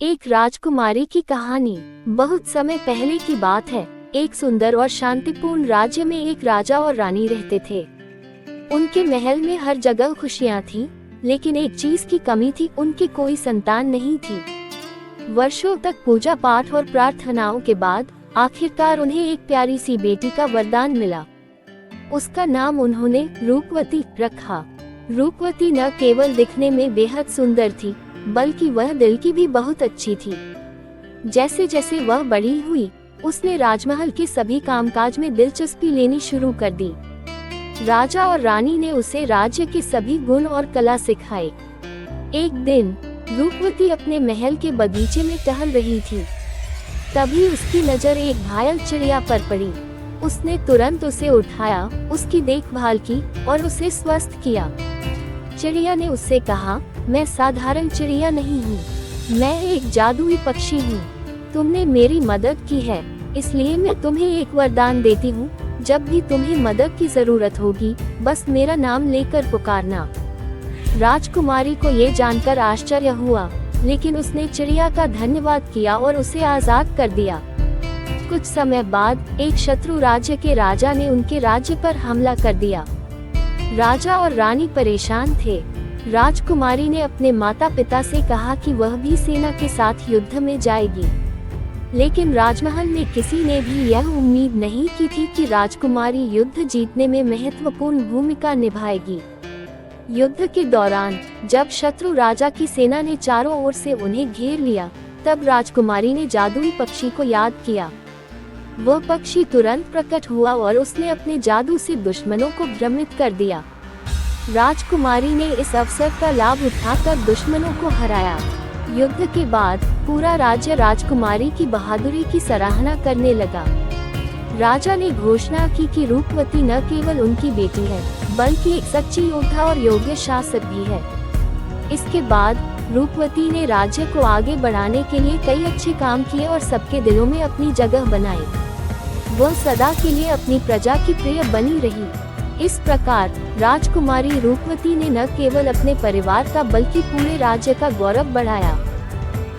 एक राजकुमारी की कहानी। बहुत समय पहले की बात है। एक सुंदर और शांतिपूर्ण राज्य में एक राजा और रानी रहते थे। उनके महल में हर जगह खुशियां थीं, लेकिन एक चीज की कमी थी, उनकी कोई संतान नहीं थी। वर्षों तक पूजा पाठ और प्रार्थनाओं के बाद आखिरकार उन्हें एक प्यारी सी बेटी का वरदान मिला। उसका नाम उन्होंने रूपवती रखा। रूपवती न केवल दिखने में बेहद सुंदर थी, बल्कि वह दिल की भी बहुत अच्छी थी। जैसे जैसे वह बड़ी हुई, उसने राजमहल के सभी कामकाज में दिलचस्पी लेनी शुरू कर दी। राजा और रानी ने उसे राज्य के सभी गुण और कला सिखाए। एक दिन रूपवती अपने महल के बगीचे में टहल रही थी। तभी उसकी नजर एक घायल चिड़िया पर पड़ी। उसने तुरंत उसे उठाया, उसकी देखभाल की और उसे स्वस्थ किया। चिड़िया ने उससे कहा, मैं साधारण चिड़िया नहीं हूँ, मैं एक जादुई पक्षी हूँ। तुमने मेरी मदद की है, इसलिए मैं तुम्हें एक वरदान देती हूँ। जब भी तुम्हें मदद की जरूरत होगी, बस मेरा नाम लेकर पुकारना। राजकुमारी को ये जानकर आश्चर्य हुआ, लेकिन उसने चिड़िया का धन्यवाद किया और उसे आजाद कर दिया। कुछ समय बाद एक शत्रु राज्य के राजा ने उनके राज्य पर हमला कर दिया। राजा और रानी परेशान थे। राजकुमारी ने अपने माता पिता से कहा कि वह भी सेना के साथ युद्ध में जाएगी, लेकिन राजमहल में किसी ने भी यह उम्मीद नहीं की थी कि राजकुमारी युद्ध जीतने में महत्वपूर्ण भूमिका निभाएगी। युद्ध के दौरान जब शत्रु राजा की सेना ने चारों ओर से उन्हें घेर लिया, तब राजकुमारी ने जादुई पक्षी को याद किया। वह पक्षी तुरंत प्रकट हुआ और उसने अपने जादू से दुश्मनों को भ्रमित कर दिया। राजकुमारी ने इस अवसर का लाभ उठाकर दुश्मनों को हराया। युद्ध के बाद पूरा राज्य राजकुमारी की बहादुरी की सराहना करने लगा। राजा ने घोषणा की कि रूपवती न केवल उनकी बेटी है, बल्कि एक सच्ची योद्धा और योग्य शासक भी है। इसके बाद रूपवती ने राज्य को आगे बढ़ाने के लिए कई अच्छे काम किए और सबके दिलों में अपनी जगह बनाई। वह सदा के लिए अपनी प्रजा की प्रिय बनी रही। इस प्रकार राजकुमारी रूपवती ने न केवल अपने परिवार का बल्कि पूरे राज्य का गौरव बढ़ाया।